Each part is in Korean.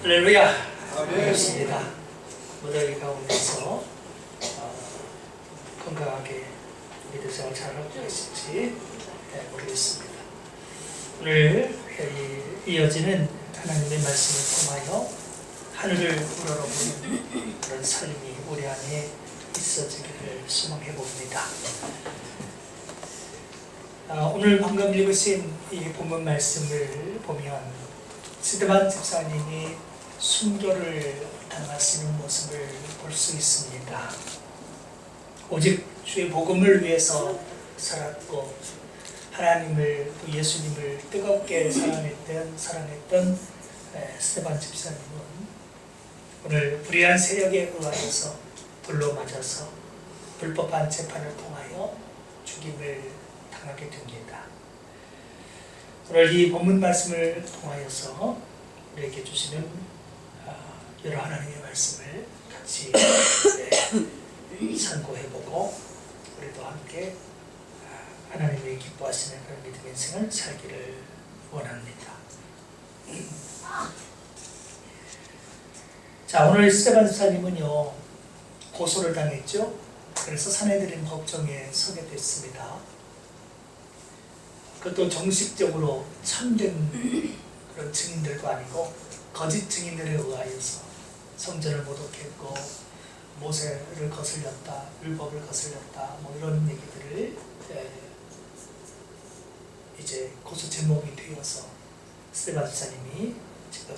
할렐루야. 반갑습니다. 무더위 가운데서 건강하게 믿음 생활 잘하고 계실지 모르겠습니다. 오늘 이어지는 하나님의 말씀을 통하여 하늘을 우러러보는 그런 삶이 우리 안에 있어지기를 소망해 봅니다. 오늘 방금 읽으신 이 본문 말씀을 보면 스데반 집사님이 순교를 당하시는 모습을 볼 수 있습니다. 오직 주의 복음을 위해서 살았고 하나님을 또 예수님을 뜨겁게 사랑했던 스데반 집사님은 오늘 불의한 세력에 의하여서 불로 맞아서 불법한 재판을 통하여 죽임을 당하게 됩니다. 오늘 이 본문 말씀을 통하여서 우리에게 주시는 여러 하나님의 말씀을 같이 참고해보고 우리도 함께 하나님의 기뻐하시는 그런 믿음의 인생을 살기를 원합니다. 자, 오늘 스데반 집사님은요 고소를 당했죠. 그래서 사내들인 법정에 서게 됐습니다. 그것도 정식적으로 참된 그런 증인들도 아니고 거짓 증인들에 의하여서 성전을 모독했고 모세를 거슬렸다, 율법을 거슬렸다, 뭐 이런 얘기들을 이제 고소 제목이 되어서 스데반 집사님이 지금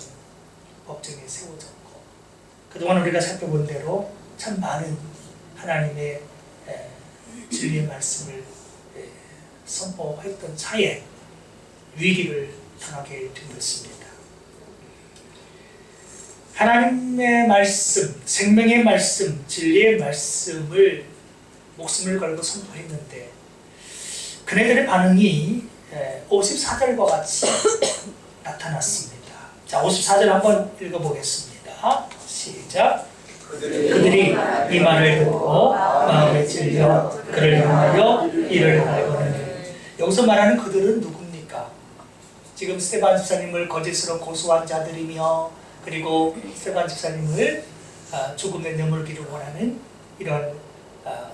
법정에 세워졌고, 그동안 우리가 살펴본 대로 참 많은 하나님의 진리의 말씀을 선포했던 차에 위기를 당하게 된 것입니다. 하나님의 말씀, 생명의 말씀, 진리의 말씀을 목숨을 걸고 선포했는데 그네들의 반응이 54절과 같이 나타났습니다. 자, 54절 한번 읽어보겠습니다. 시작. 그들이 이 말을 듣고 마음에 찔려 그를 향하여 이를 갈거느니. 여기서 말하는 그들은 누굽니까? 지금 스데반 집사님을 거짓으로 고소한 자들이며, 그리고 스데반 집사님을 죽음에 내몰기를 원하는 이런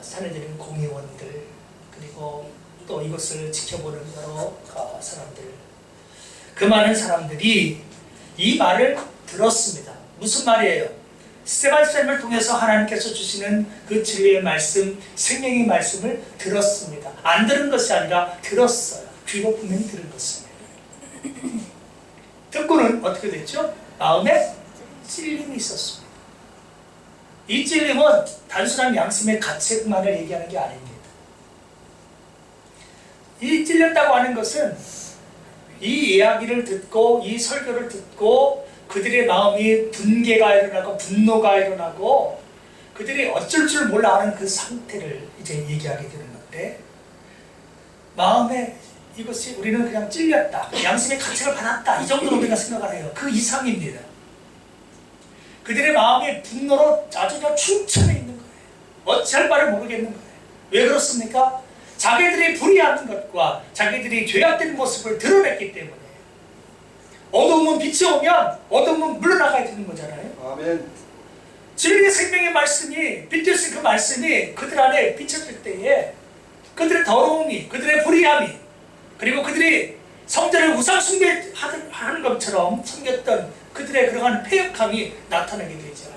사내들인 공의원들, 그리고 또 이것을 지켜보는 여러 사람들, 그 많은 사람들이 이 말을 들었습니다. 무슨 말이에요? 스데반 집사님을 통해서 하나님께서 주시는 그 진리의 말씀, 생명의 말씀을 들었습니다. 안 들은 것이 아니라 들었어요. 귀로 분명히 들은 것입니다. 듣고는 어떻게 됐죠? 마음에 찔림이 있었습니다. 이 찔림은 단순한 양심의 가책만을 얘기하는 게 아닙니다. 이 찔렸다고 하는 것은 이 이야기를 듣고 이 설교를 듣고 그들의 마음이 분개가 일어나고 분노가 일어나고 그들이 어쩔 줄 몰라 하는 그 상태를 이제 얘기하게 되는 건데, 마음에 이것이 우리는 그냥 찔렸다, 양심의 가책을 받았다, 이 정도로 우리가 생각을 해요. 그 이상입니다. 그들의 마음이 분노로 아주 그냥 충천해 있는 거예요. 어찌할 바를 모르겠는 거예요. 왜 그렇습니까? 자기들이 불의한 것과 자기들이 죄악된 모습을 드러냈기 때문에. 어두움은 빛이 오면 어두움은 물러나가야 되는 거잖아요. 아멘. 진리의 생명의 말씀이, 빛되신 그 말씀이 그들 안에 비춰질 때에 그들의 더러움이, 그들의 불의함이, 그리고 그들이 성전을 우상 숭배하는 것처럼 섬겼던 그들의 그러한 패역함이 나타나게 되죠.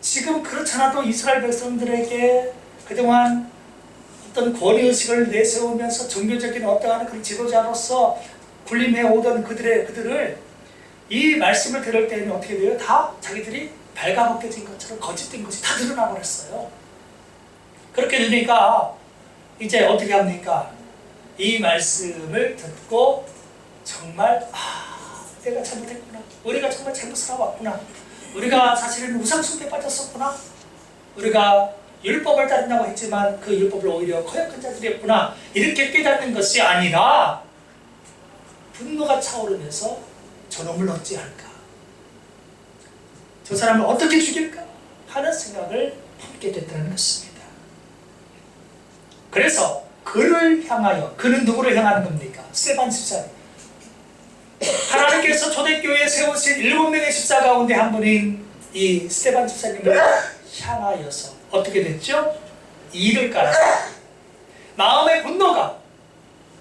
지금 그렇잖아도 이스라엘 백성들에게 그동안 어떤 권위의식을 내세우면서 종교적인 어떠한 그런 지도자로서 군림해 오던 그들을 이 말씀을 들을 때는 어떻게 돼요? 다 자기들이 발가벗겨진 것처럼 거짓된 것이 다 드러나 버렸어요. 그렇게 되니까 이제 어떻게 합니까? 이 말씀을 듣고 정말 내가 잘못했구나, 우리가 정말 잘못 살아왔구나, 우리가 사실은 우상숭배에 빠졌었구나, 우리가 율법을 따른다고 했지만 그 율법을 오히려 거역한 자들이었구나, 이렇게 깨닫는 것이 아니라 분노가 차오르면서 저놈을 어찌할까, 저 사람을 어떻게 죽일까 하는 생각을 품게 됐다는 것입니다. 그래서 그를 향하여, 그는 누구를 향하는 겁니까? 스데반 집사님. 하나님께서 하나님께서 초대교회에 세우신 7명의 집사 가운데 한 분인 이 스데반 집사님을 향하여서 어떻게 됐죠? 이를 깔았어요. 마음의 분노가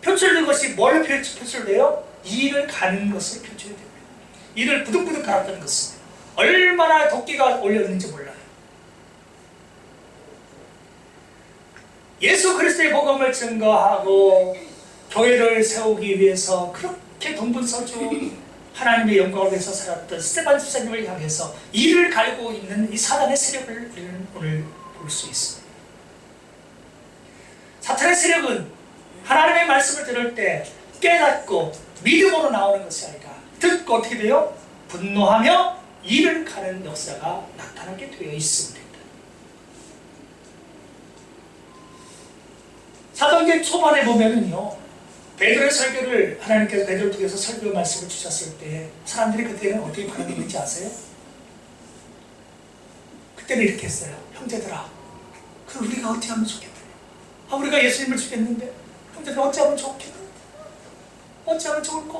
표출된 것이 뭘 표출돼요? 이를 가는 것을 표출이 됩니다. 이를 부득부득 갈았다는 것은 얼마나 도끼가 올렸는지 몰라요. 예수 그리스도의 복음을 증거하고 교회를 세우기 위해서 그렇게 동분서주 하나님의 영광을 위해서 살았던 스데반 집사님을 향해서 이를 갈고 있는 이 사단의 세력을 우리는 오늘 볼 수 있습니다. 사탄의 세력은 하나님의 말씀을 들을 때 깨닫고 믿음으로 나오는 것이 아니라 듣고 어떻게 돼요? 분노하며 이를 가는 역사가 나타나게 되어 있습니다. 사도행전 초반에 보면은요, 베드로의 설교를 하나님께서 베드로를 통해서 설교 말씀을 주셨을 때 사람들이 그때는 어떻게 반응했는지 아세요? 그때는 이렇게 했어요. 형제들아, 그 우리가 어떻게 하면 좋겠냐? 우리가 예수님을 죽였는데 형제들 어찌하면 좋겠냐? 어찌하면 좋을까?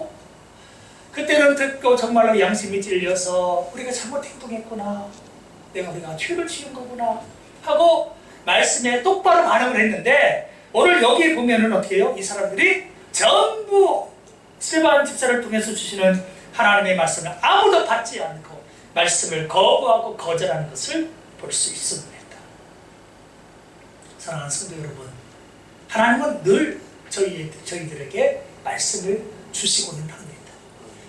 그때는 듣고 정말로 양심이 찔려서 우리가 잘못 행동했구나, 우리가 죄를 지은 거구나 하고 말씀에 똑바로 반응을 했는데, 오늘 여기에 보면은 어떻게 해요? 이 사람들이 전부 스데반 집사를 통해서 주시는 하나님의 말씀을 아무도 받지 않고 말씀을 거부하고 거절하는 것을 볼 수 있습니다. 사랑하는 성도 여러분, 하나님은 늘 저희들에게 말씀을 주시고는 합니다.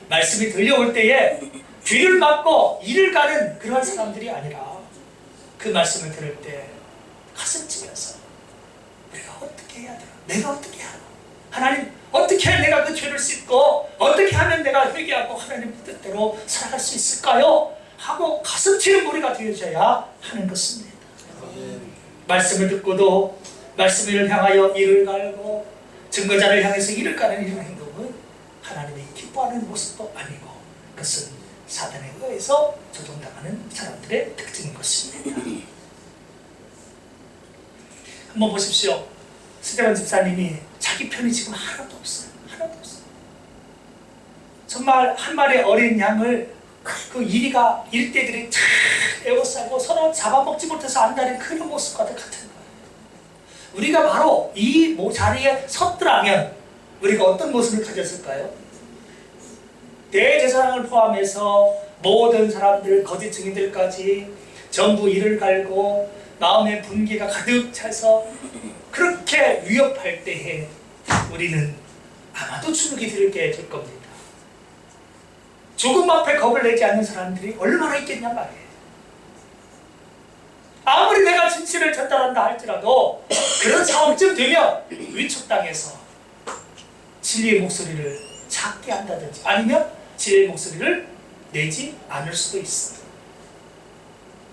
말씀이 들려올 때에 귀를 막고 이를 가는 그런 사람들이 아니라 그 말씀을 들을 때 가슴 치면서 내가 어떻게 해야 되나? 내가 어떻게 하나? 하나님, 어떻게 해야 내가 그 죄를 씻고 어떻게 하면 내가 회개하고 하나님 뜻대로 살아갈 수 있을까요? 하고 가슴 치는 무리가 되어져야 하는 것입니다. 말씀을 듣고도 말씀을 향하여 이를 갈고 증거자를 향해서 이를 가는 이런 행동은 하나님이 기뻐하는 모습도 아니고 그것은 사단에 의해서 조종당하는 사람들의 특징인 것입니다. 한번 보십시오. 스데반 집사님이 자기 편이 지금 하나도 없어요. 하나도 없어요. 정말 한 마리 어린 양을 그 일대들이 잘 에워싸고 서로 잡아먹지 못해서 안다는 그런 모습과 같은 거예요. 우리가 바로 이 자리에 섰더라면 우리가 어떤 모습을 가졌을까요? 대제사장을 포함해서 모든 사람들, 거짓 증인들까지 전부 이를 갈고 마음의 분기가 가득 차서 그렇게 위협할 때에 우리는 아마도 주눅이 들게 될 겁니다. 죽음 앞에 겁을 내지 않는 사람들이 얼마나 있겠냔 말이에요. 아무리 내가 진실을 전달한다 할지라도 그런 상황쯤 되면 위축당해서 진리의 목소리를 작게 한다든지 아니면 진리의 목소리를 내지 않을 수도 있어요.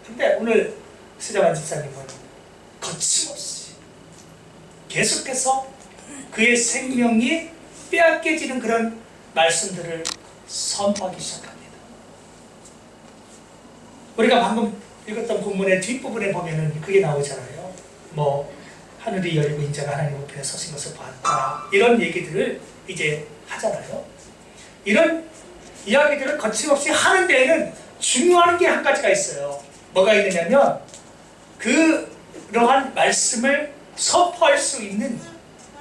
근데 오늘 스데반 집사님은 거침없이 계속해서 그의 생명이 빼앗겨지는 그런 말씀들을 선포하기 시작합니다. 우리가 방금 읽었던 본문의 뒷부분에 보면은 그게 나오잖아요. 하늘이 열리고 인자가 하나님 우편에 서신 것을 봤다, 이런 얘기들을 이제 하잖아요. 이런 이야기들을 거침없이 하는 데에는 중요한 게 한 가지가 있어요. 뭐가 있느냐면 그러한 말씀을 선포할 수 있는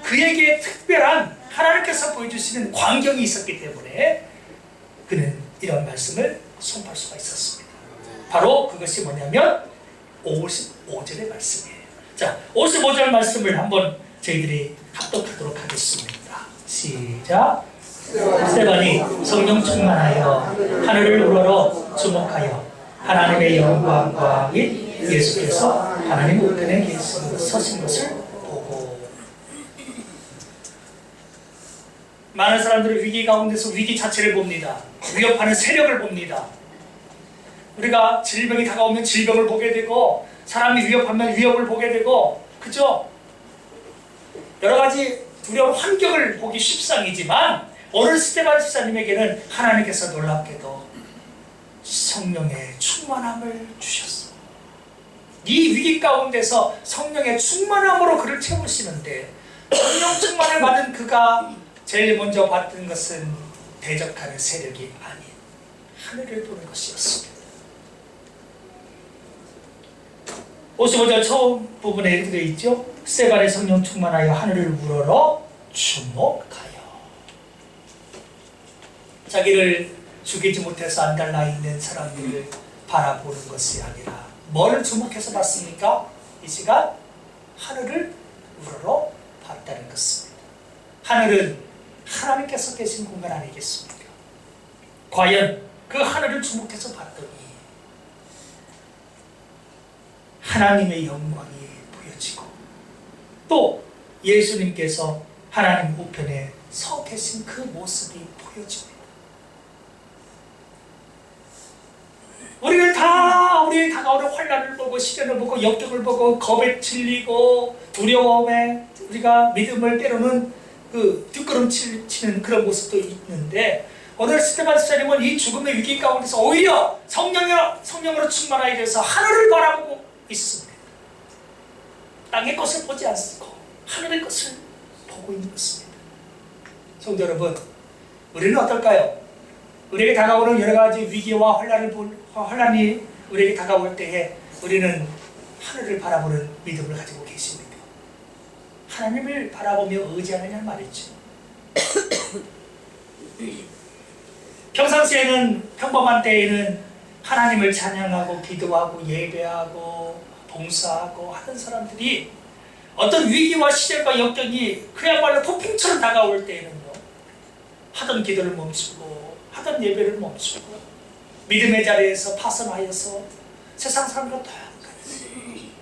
그에게 특별한 하나님께서 보여주시는 광경이 있었기 때문에 그는 이런 말씀을 선포할 수가 있었습니다. 바로 그것이 뭐냐면 55절의 말씀이에요. 자, 55절 말씀을 한번 저희들이 합독하도록 하겠습니다. 시작. 스데반이 성령 충만하여 하늘을 우러러 주목하여 하나님의 영광과 예수께서 하나님 우편에 서신 것을 보고. 많은 사람들은 위기 가운데서 위기 자체를 봅니다. 위협하는 세력을 봅니다. 우리가 질병이 다가오면 질병을 보게 되고 사람이 위협하면 위협을 보게 되고, 그죠? 여러 가지 두려운 환경을 보기 십상이지만 오늘 스데반 집사님에게는 하나님께서 놀랍게도 성령의 충만함을 주셨어. 이 위기 가운데서 성령의 충만함으로 그를 채우시는데, 성령 충만을 받은 그가 제일 먼저 받은 것은 대적하는 세력이 아닌 하늘을 보는 것이었습니다. 55절 처음 부분에 이렇게 되어 있죠. 세발의 성령 충만하여 하늘을 우러러 주목하여. 자기를 죽이지 못해서 안달나 있는 사람들을 바라보는 것이 아니라 뭐를 주목해서 봤습니까? 이 시간 하늘을 우러러 봤다는 것입니다. 하늘은 하나님께서 계신 공간 아니겠습니까? 과연 그 하늘을 주목해서 봤더니 하나님의 영광이 보여지고 또 예수님께서 하나님 우편에 서 계신 그 모습이 보여집니다. 우리는 다 우리의 다가오는 환난을 보고 시련을 보고 역경을 보고 겁에 질리고 두려움에 우리가 믿음을 때로는 그 뒷걸음치는 그런 모습도 있는데 오늘 스테반 스자님은 이 죽음의 위기 가운데서 오히려 성령으로 충만하게 돼서 하늘을 바라보고 있습니다. 땅의 것을 보지 않고 하늘의 것을 보고 있는 것입니다. 성도 여러분, 우리는 어떨까요? 우리에게 다가오는 여러 가지 위기와 환난이 우리에게 다가올 때에 우리는 하늘을 바라보는 믿음을 가지고 계십니까? 하나님을 바라보며 의지하느냐는 말이죠. 평상시에는 평범한 때에는 하나님을 찬양하고 기도하고 예배하고 봉사하고 하는 사람들이 어떤 위기와 시련과 역경이 그야말로 폭풍처럼 다가올 때에는요, 하던 기도를 멈추고 하던 예배를 멈추고 믿음의 자리에서 파선하여서 세상 사람과 똑같이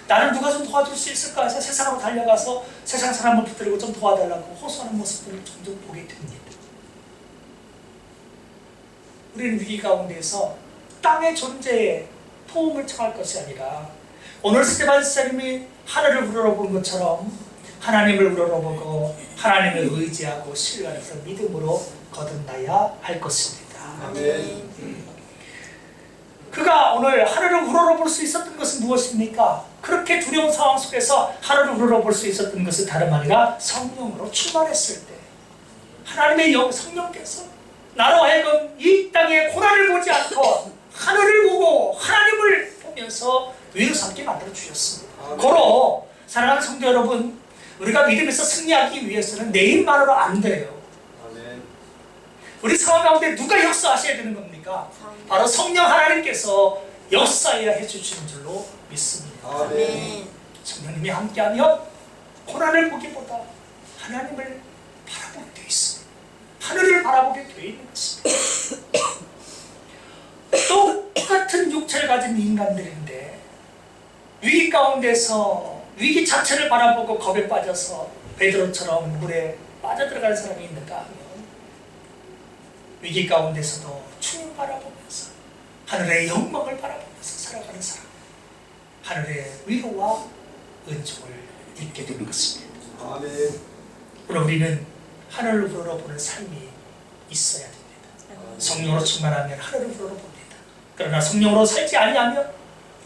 나를 누가 좀 도와줄 수 있을까 해서 세상으로 달려가서 세상 사람을 붙들고 좀 도와달라고 호소하는 모습들을 종종 보게 됩니다. 우리는 위기 가운데서 땅의 존재에 도움을 청할 것이 아니라 오늘 스테반 스자님이 하늘을 우러러본 것처럼 하나님을 우러러보고 하나님을 의지하고 신뢰해서 믿음으로 거듭나야 할 것입니다. 아멘. 그가 오늘 하늘을 우러러볼 수 있었던 것은 무엇입니까? 그렇게 두려운 상황 속에서 하늘을 우러러볼 수 있었던 것은 다름 아니라 성령으로 출발했을 때 하나님의 성령께서 나로 하여금 이 땅의 고난을 보지 않고 하늘을 보고 하나님을 보면서 위로 삼게 만들어 주셨습니다. 고로 사랑하는 성도 여러분, 우리가 믿음에서 승리하기 위해서는 내 힘만으로 안 돼요. 아멘. 우리 상황 가운데 누가 역사하셔야 되는 겁니까? 바로 성령 하나님께서 역사해야 해주시는 줄로 믿습니다. 아멘. 성령님이 함께하면 고난을 보기보다 하나님을 바라보게 되어 있습니다. 하늘을 바라보게 되어 있는 것입니다. 똑같은 육체를 가진 인간들인데 위기 가운데서 위기 자체를 바라보고 겁에 빠져서 베드로처럼 물에 빠져들어가는 사람이 있는가 하면 위기 가운데서도 주님 바라보면서 하늘의 영광을 바라보면서 살아가는 사람, 하늘의 위로와 은총을 입게 되는 것입니다. 아멘. 그럼 우리는 하늘을 우러러보는 삶이 있어야 됩니다. 성령으로 충만하면 하늘을 우러러봅니다. 그러나 성령으로 살지 아니하면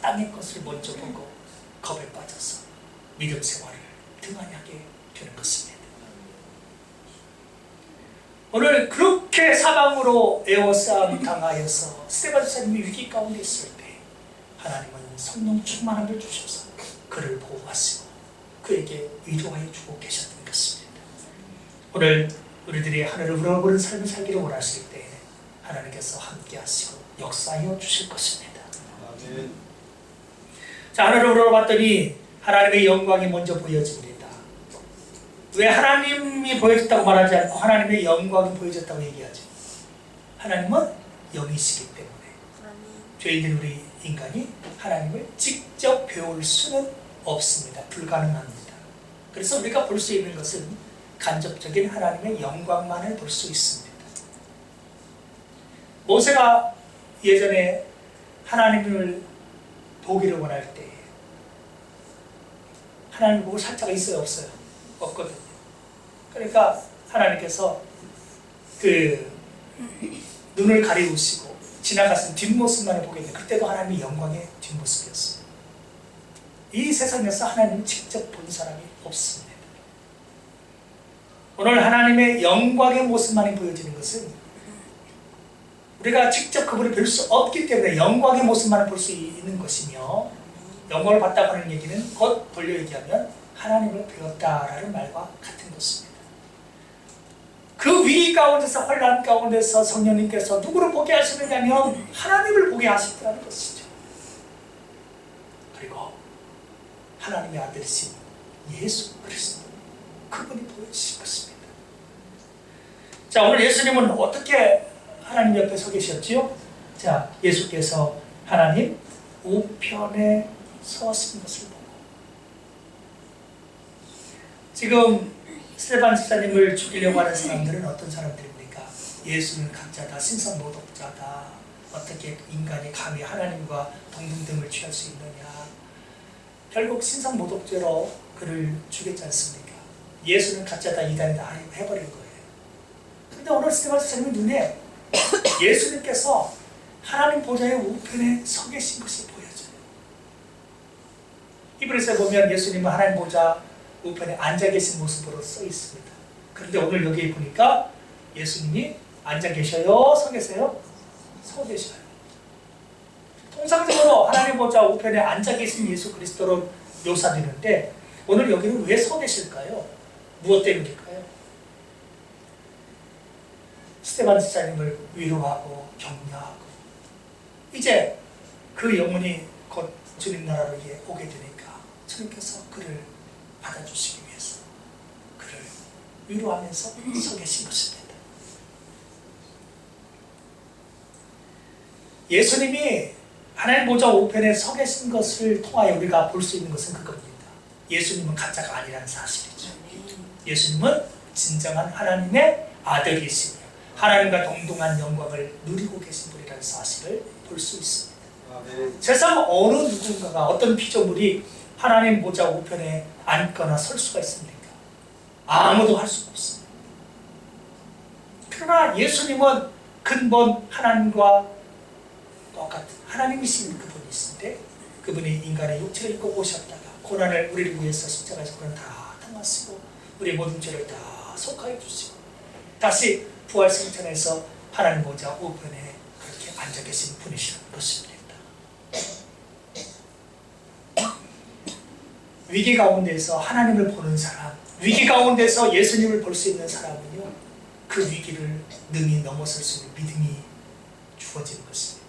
땅의 것을 먼저 보고 겁에 빠져서 믿음 생활을 등한하게 되는 것입니다. 오늘 그렇게 사방으로 에워싸움 당하여서 스테반 스자님이 위기 가운데 있을 때 하나님은 성령 충만함을 주셔서 그를 보호하시고 그에게 위로하여 주고 계셨던 것입니다. 오늘 우리들이 하늘을 우러러보는 삶을 살기를 원하실 때 하나님께서 함께 하시고 역사하여 주실 것입니다. 아멘. 자, 하늘을 우러러봤더니 하나님의 영광이 먼저 보여집니다. 왜 하나님이 보여졌다고 말하지 않고 하나님의 영광이 보여졌다고 얘기하죠? 하나님은 영이시기 때문에 죄인된 우리 인간이 하나님을 직접 배울 수는 없습니다. 불가능합니다. 그래서 우리가 볼 수 있는 것은 간접적인 하나님의 영광만을 볼 수 있습니다. 모세가 예전에 하나님을 보기를 원할 때 하나님을 보고 살짝 있어요, 없어요? 없거든요. 그러니까 하나님께서 그 눈을 가리우시고 지나가신 뒷모습만을 보게 돼. 그때도 하나님의 영광의 뒷모습이었어요. 이 세상에서 하나님을 직접 본 사람이 없습니다. 오늘 하나님의 영광의 모습만이 보여지는 것은 우리가 직접 그분을 뵐 수 없기 때문에 영광의 모습만을 볼 수 있는 것이며, 영광을 받다고 하는 얘기는 곧 돌려 얘기하면 하나님을 배웠다라는 말과 같은 것입니다. 그 위기 가운데서, 혼란 가운데서 성령님께서 누구를 보게 하시느냐면 하나님을 보게 하시더라는 것이죠. 그리고 하나님의 아들이신 예수 그리스도, 그분이 보여주신 것입니다. 자, 오늘 예수님은 어떻게 하나님 옆에 서 계셨지요? 자, 예수께서 하나님 우편에 서신 것을 보고, 지금 스데반 집사님을 죽이려고 하는 사람들은 어떤 사람들입니까? 예수는 각자 다 신성모독자다, 어떻게 인간이 감히 하나님과 동등됨을 취할 수 있느냐, 결국 신성모독죄로 그를 죽였지 않습니까? 예수는 가짜 다 이단이다 해버린 거예요. 근데 오늘 스데반 집사님의 눈에 예수님께서 하나님 보좌의 우편에 서 계신 것이 보여져요. 히브리서에 보면 예수님은 하나님 보좌 우편에 앉아 계신 모습으로 써 있습니다. 그런데 오늘 여기 보니까 예수님이 앉아 계셔요? 서 계세요? 서 계셔요. 통상적으로 하나님 보좌 우편에 앉아 계신 예수 그리스도로 묘사되는데, 오늘 여기는 왜 서 계실까요? 무엇 때문일까요? 스데반 집사님을 위로하고 격려하고, 이제 그 영혼이 곧 주님 나라로 오게 되니까 주님께서 그를 받아주시기 위해서 그를 위로하면서 서 계신 것입니다. 예수님이 하나님 보좌 우편에 서 계신 것을 통하여 우리가 볼 수 있는 것은 그겁니다. 예수님은 가짜가 아니라는 사실이죠. 예수님은 진정한 하나님의 아들이시며 하나님과 동등한 영광을 누리고 계신 분이라는 사실을 볼 수 있습니다. 세상 어느 누군가가, 어떤 피조물이 하나님 보좌 우편에 앉거나 설 수가 있습니까? 아무도 할 수가 없습니다. 그러나 예수님은 근본 하나님과 똑같은 하나님이신 그분이신데, 그분이 인간의 육체를 입고 오셨다가 고난을 우리를 위해서 십자가에서 고난 다 당하시고 우리 모든 죄를 다 속하여 주시고 다시 부활 승천해서 하나님 보좌 우편에 그렇게 앉아 계신 분이시라는 것입니다. 위기 가운데서 하나님을 보는 사람, 위기 가운데서 예수님을 볼 수 있는 사람은요, 그 위기를 능히 넘어설 수 있는 믿음이 주어지는 것입니다.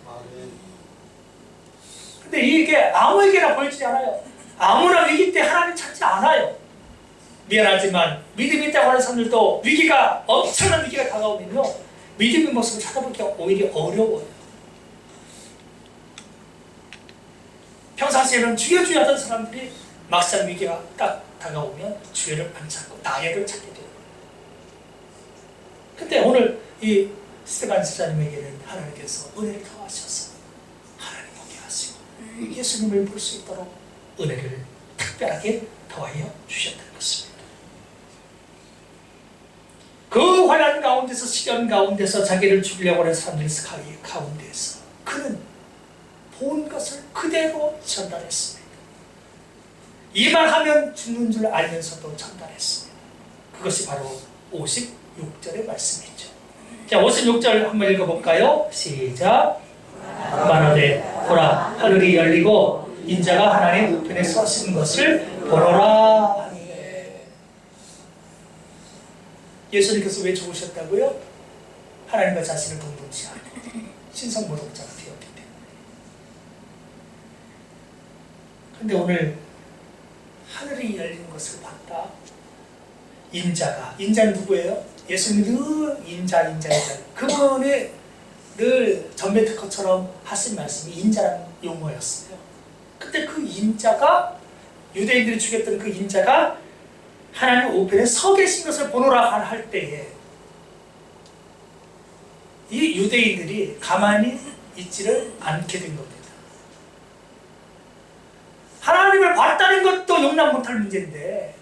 근데 이게 아무에게나 보이지 않아요. 아무나 위기 때 하나님 찾지 않아요. 미안하지만 믿음이 있다고 하는 사람들도 위기가, 엄청난 위기가 다가오면요, 믿음의 모습을 찾아보기가 오히려 어려워요. 평상시에는 주여 주여 하던 사람들이 막상 위기가 딱 다가오면 주여를 안 찾고 나를 찾게 돼요. 근데 오늘 이 스데반 집사님에게는 하나님께서 은혜를 더하셔서 하나님 보게 하시고 예수님을 볼 수 있도록 은혜를 특별하게 더하여 주셨다는 것입니다. 그 환난 가운데서, 시련 가운데서 자기를 죽이려고 하는 사람들의 가운데서 그는 본 것을 그대로 전달했습니다. 이 말하면 죽는 줄 알면서도 전달했습니다. 그것이 바로 56절의 말씀이죠. 자, 56절 한번 읽어볼까요? 시작. 말하되 보라, 하늘이 열리고 인자가 하나님의 우편에 서신 것을 보노라. 예수님께서 왜 죽으셨다고요? 하나님과 자신을 동등치 않고 신성모독자가 되었기 때문에. 그런데 오늘 하늘이 열린 것을 봤다. 인자는 누구예요? 예수님이 늘 인자. 그분이 늘 전매 특허처럼 하신 말씀이 인자라는 용어였어요. 근데 그 인자가, 유대인들이 죽였던 그 인자가 하나님 우편에 서 계신 것을 보노라 할 때에 이 유대인들이 가만히 있지를 않게 된 겁니다. 하나님을 봤다는 것도 용납 못할 문제인데,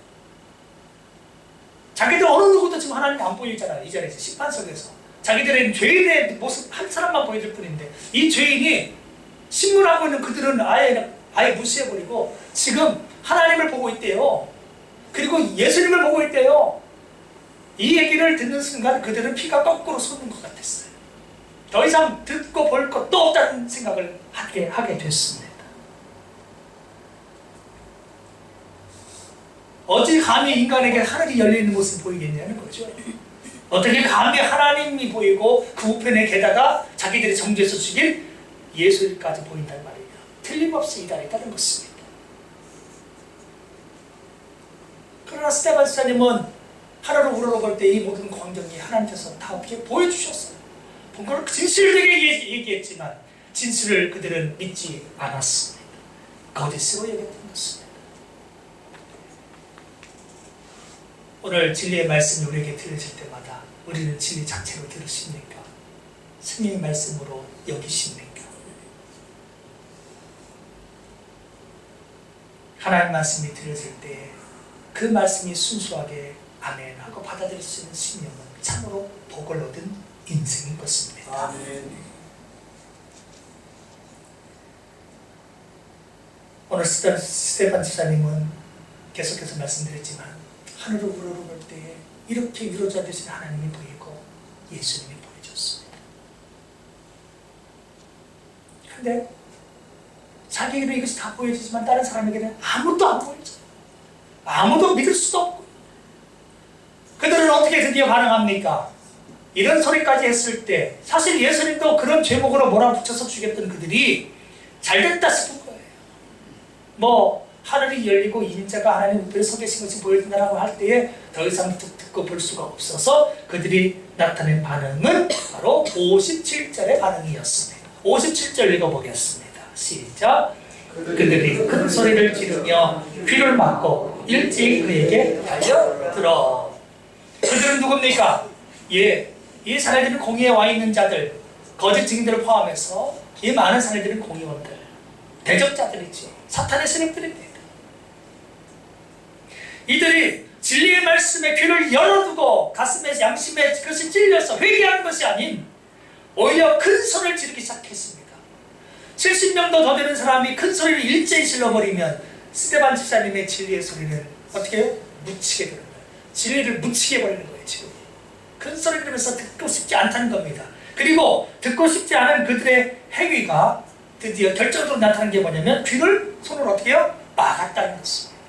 자기들 어느 누구도 지금 하나님 안 보이잖아요. 이 자리에서 심판석에서 자기들의 죄인의 모습 한 사람만 보여줄 뿐인데, 이 죄인이 신문하고 있는 그들은 아예 무시해버리고 지금 하나님을 보고 있대요. 그리고 예수님을 보고 있대요. 이 얘기를 듣는 순간 그들은 피가 거꾸로 솟는 것 같았어요. 더 이상 듣고 볼 것도 없다는 생각을 하게 됐습니다. 어찌 감히 인간에게 하늘이 열리는 모습을 보이겠냐는 거죠. 어떻게 감히 하나님이 보이고 그 우편에 게다가 자기들의 정죄에서 죽일 예수까지 보인단 말이에요. 틀림없이 이달했다는 것입니다. 그러나 스데반 집사님은 하나로 우러러볼 때 이 모든 광경이 하나님께서 다 어떻게 보여주셨어요. 본거는 진실되게 얘기했지만 진실을 그들은 믿지 않았습니다. 거짓으로 얘기했던 것입니다. 오늘 진리의 말씀이 우리에게 들려질 때마다 우리는 진리 자체로 들으십니까? 승리의 말씀으로 여기십니까? 하나님 말씀이 들려질 때 그 말씀이 순수하게 아멘 하고 받아들일 수 있는 신령은 참으로 복을 얻은 인생인 것입니다. 아멘. 오늘 스데반 집사님은 계속해서 말씀드렸지만 하늘을 우러러볼 때에 이렇게 위로자 되신 하나님이 보이고 예수님이 보여줬습니다. 그런데 자기에게는 이것이 다 보여지지만 다른 사람에게는 아무것도 안 보이죠. 아무도 믿을 수도 없고. 그들은 어떻게 드디어 반응합니까? 이런 소리까지 했을 때 사실 예수님도 그런 제목으로 몰아붙여서 죽였던 그들이 잘됐다 싶은 거예요. 뭐 하늘이 열리고 인자가 하나님 우편에 서 계신 것이 보여진다라고 할 때에 더 이상 듣고 볼 수가 없어서 그들이 나타낸 반응은 바로 57절의 반응이었습니다. 57절 읽어보겠습니다. 시작. 그들이 큰 소리를 지르며 귀를 막고 일찍 그에게 달려들어. 그들은 누굽니까? 이 사내들은 공의에 와 있는 자들, 거짓 증인들을 포함해서 이 많은 사내들은 공의원들, 대적자들이죠. 사탄의 스님들입니다. 이들이 진리의 말씀에 귀를 열어두고 가슴에 양심에 그것이 찔려서 회개하는 것이 아닌 오히려 큰 소리를 지르기 시작했습니다. 70명도 더 되는 사람이 큰 소리를 일제히 질러버리면 스데반 집사님의 진리의 소리는 어떻게 묻히게 되는 거예요. 진리를 묻히게 버리는 거예요. 지금 큰 소리 들으면서 듣고 싶지 않다는 겁니다. 그리고 듣고 싶지 않은 그들의 행위가 드디어 결정적으로 나타난 게 뭐냐면 귀를 손으로 어떻게 해요? 막았다는 것입니다.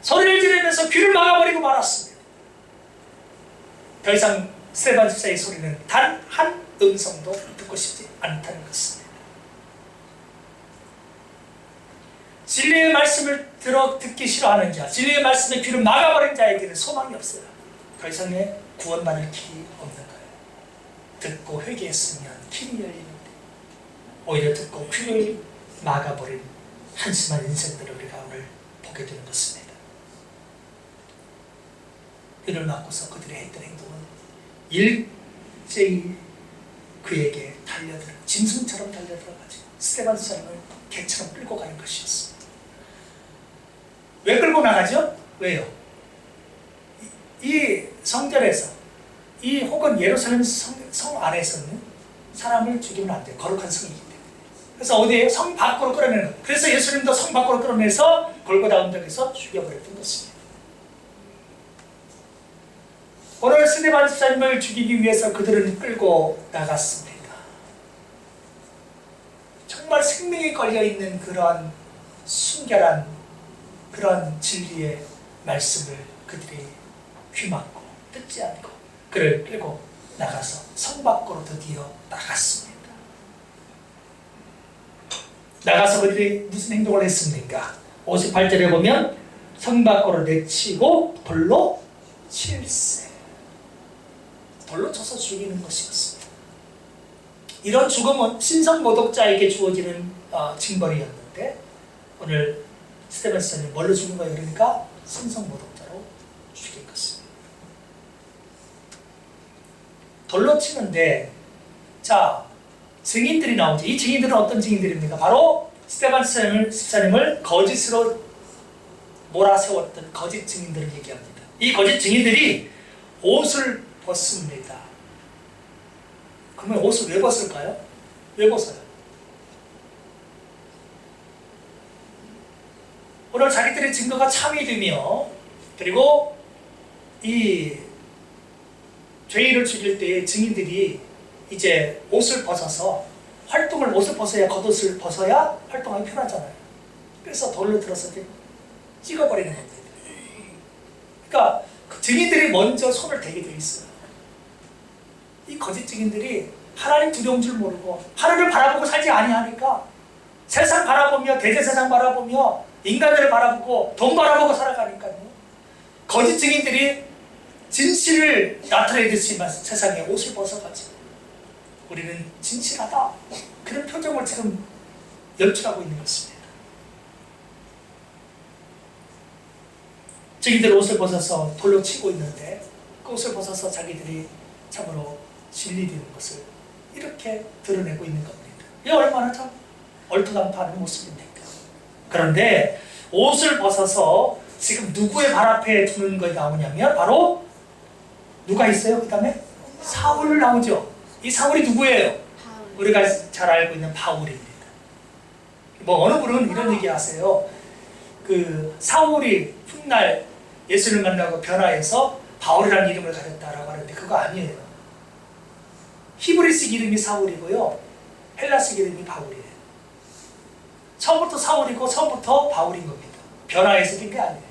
소리를 지르면서 귀를 막아버리고 말았습니다. 더 이상 스데반 집사의 소리는 단 한 음성도 듣고 싶지 않다는 것입니다. 진리의 말씀을 듣기 싫어하는 자, 진리의 말씀에 귀를 막아버린 자에게는 소망이 없어요. 더 이상의 구원받을 길이 없는 거예요. 듣고 회개했으면 길이 열리는데 오히려 듣고 귀를 막아버린 한심한 인생들을 우리가 오늘 보게 되는 것입니다. 귀를 막고서 그들이 했던 행동은 일제히 그에게 달려들어 짐승처럼 달려들어가지고 스데반 사람을 개처럼 끌고 가는 것이었습니다. 왜 끌고 나가죠? 왜요? 이 성전에서 혹은 예루살렘 성 안에서는 사람을 죽이면 안 돼요. 거룩한 성이기 때문에. 그래서 어디에 성 밖으로 끌어내는 거예요. 그래서 예수님도 성 밖으로 끌어내서 골고다 언덕에서 죽여버렸던 것입니다. 오늘 스데반 집사님을 죽이기 위해서 그들은 끌고 나갔습니다. 정말 생명이 걸려있는 그런 순결한 그런 진리의 말씀을 그들이 귀막고 듣지 않고 그를 끌고 나가서 성 밖으로 드디어 나갔습니다. 나가서 그들이 무슨 행동을 했습니까? 58절에 보면 성 밖으로 내치고 돌로 칠세. 돌로 쳐서 죽이는 것이었습니다. 이런 죽음은 신성 모독자에게 주어지는 징벌이었는데 오늘 스데반 집사님 뭘로 죽은 거예요? 그러니까 신성 모독자로 죽인 것입니다. 돌로 치는데 자 증인들이 나오죠. 이 증인들은 어떤 증인들입니까? 바로 스데반 집사님을 거짓으로 몰아세웠던 거짓 증인들을 얘기합니다. 이 거짓 증인들이 옷을 벗습니다. 그러면 옷을 왜 벗을까요? 왜 벗어요? 오늘 자기들의 증거가 참이 되며 그리고 이 죄인을 죽일 때에 증인들이 이제 옷을 벗어서 옷을 벗어야 겉옷을 벗어야 활동하기 편하잖아요. 그래서 돌로 들어서 이제 찍어버리는 겁니다. 그러니까 그 증인들이 먼저 손을 대게 돼 있어요. 이 거짓 증인들이 하나님 두려운 줄 모르고 하나님을 바라보고 살지 아니하니까 세상 바라보며 대제사장 바라보며 인간들을 바라보고 돈 바라보고 살아가니까요. 거짓 증인들이 진실을 나타내듯이 세상에 옷을 벗어가지고 우리는 진실하다 그런 표정을 지금 연출하고 있는 것입니다. 증인들 옷을 벗어서 돌로 치고 있는데 그 옷을 벗어서 자기들이 참으로 진리되는 것을 이렇게 드러내고 있는 겁니다. 이 얼마나 참 얼토당토하는 모습입니까? 그런데 옷을 벗어서 지금 누구의 발 앞에 두는 것이 나오냐면 바로 누가 있어요? 그 다음에 사울 나오죠. 이 사울이 누구예요? 우리가 잘 알고 있는 바울입니다. 뭐 어느 분은 이런 얘기 하세요. 그 사울이 훗날 예수를 만나고 변화해서 바울이라는 이름을 가졌다라고 하는데 그거 아니에요. 히브리식 이름이 사울이고요. 헬라식 이름이 바울이에요. 처음부터 사울이고 처음부터 바울인 겁니다. 변화해서 된 게 아니에요.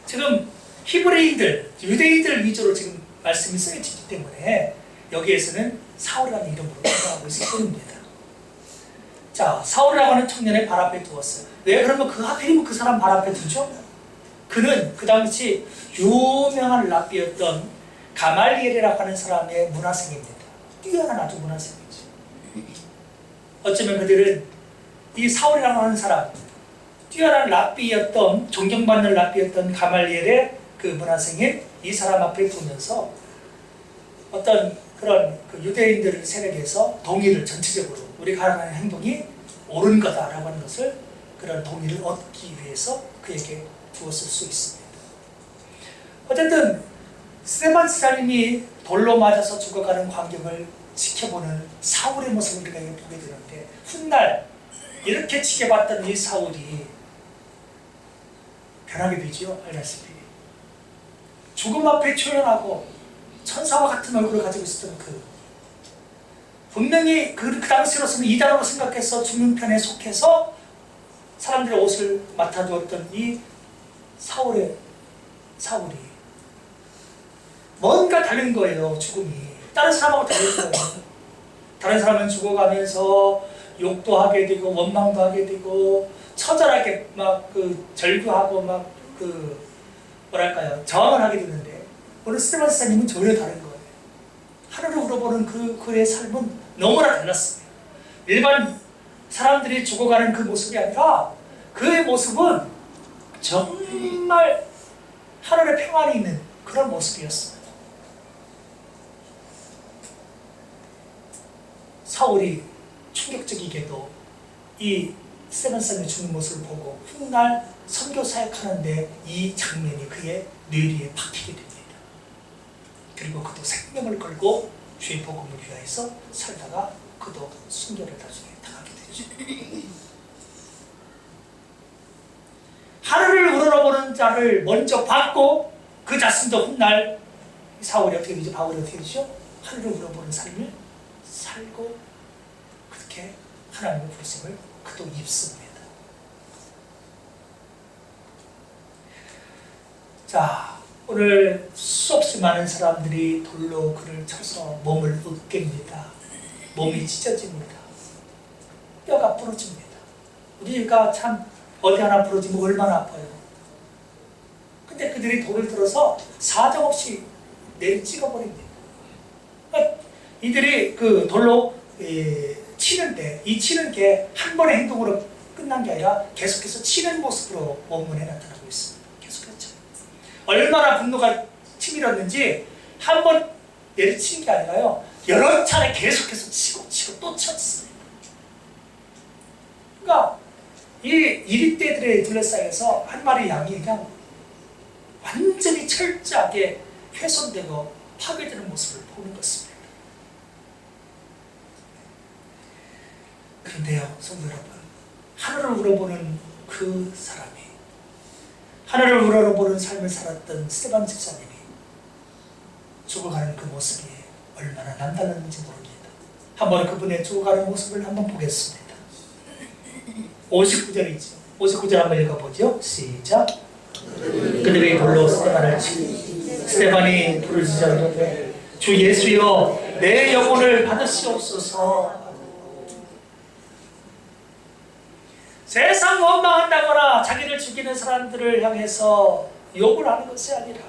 지금 히브리인들, 유대인들 위주로 지금 말씀이 쓰여지기 때문에 여기에서는 사울이라는 이름으로 생각하고 있을 뿐입니다. 자, 사울이라고 하는 청년의 발 앞에 두었어요. 왜 그러면 하필이면 그 사람 발 앞에 두죠? 그는 그 당시 유명한 랍비였던 가말리엘이라고 하는 사람의 문화생입니다. 뛰어난 아주 문화생이죠. 어쩌면 그들은 이 사울이라고 하는 사람, 뛰어난 랍비였던, 존경받는 랍비였던 가말리엘의 그 문화생인 이 사람 앞에 두면서 어떤 그런 그 유대인들 세력에서 동의를 전체적으로 우리가 하는 행동이 옳은 거다라고 하는 것을 그런 동의를 얻기 위해서 그에게 두었을 수 있습니다. 어쨌든 스데반 지사님이 돌로 맞아서 죽어가는 광경을 지켜보는 사울의 모습을 우리가 보게 되는데 훗날 이렇게 지켜봤던 이 사울이 변하게 되죠. 알다시피 죽음 앞에 초연하고 천사와 같은 얼굴을 가지고 있었던 분명히 그 당시로서는 이단으로 생각해서 죽는 편에 속해서 사람들의 옷을 맡아주었던 이 사울이 뭔가 다른 거예요. 죽음이 다른 사람하고 다른 거예요. 다른 사람은 죽어가면서 욕도 하게 되고 원망도 하게 되고 처절하게 막 그 절규하고 막 그 뭐랄까요 저항을 하게 되는데 오늘 스데반 지사님은 전혀 다른 거예요. 하늘을 우러보는 그의 삶은 너무나 달랐습니다. 일반 사람들이 죽어가는 그 모습이 아니라 그의 모습은 정말 하늘의 평안이 있는 그런 모습이었습니다. 사울이 충격적이게도 이 스데반 지사님의 죽는 모습을 보고 훗날 선교 사역하는데 이 장면이 그의 뇌리에 박히게 됩니다. 그리고 그도 생명을 걸고 주의 복음을 위하여서 살다가 그도 순교를 나중에 당하게 되죠. 하늘을 우러러보는 자를 먼저 받고 그 자신도 훗날 사울이 어떻게 되죠? 바울이 어떻게 되죠? 하늘을 우러보는 삶을 살고 그렇게 하나님의 부르심을 그도 입습니다. 자, 오늘 수없이 많은 사람들이 돌로 그를 쳐서 몸을 으깹니다. 몸이 찢어집니다. 뼈가 부러집니다. 우리가 참 어디 하나 부러지면 얼마나 아파요. 근데 그들이 돌을 들어서 사정없이 내리 찍어버립니다. 그러니까 이들이 그 돌로 치는데 이 치는 게 한 번의 행동으로 끝난 게 아니라 계속해서 치는 모습으로 원문에 나타나고 있습니다. 계속했죠. 얼마나 분노가 치밀었는지 한 번 내리치는 게 아니라요 여러 차례 계속해서 치고 또 쳤어요. 그러니까 이 이리떼들의 둘러싸여서 한 마리 양이 그냥 완전히 철저하게 훼손되고 파괴되는 모습을 보는 것입니다. 그런데요, 성도 여러분, 하늘을 우러보는 그 사람이 하늘을 우러러보는 삶을 살았던 스데반 집사님이 죽어가는 그 모습이 얼마나 남달랐는지 모릅니다. 한번 그분의 죽어가는 모습을 한번 보겠습니다. 59절이죠. 59절 한번 읽어보죠. 시작. 그들이 돌로 스테반을 치고 스테반이 불을 지자르되 주 예수여 내 영혼을 받으시옵소서. 세상 원망한다거나 자기를 죽이는 사람들을 향해서 욕을 하는 것이 아니라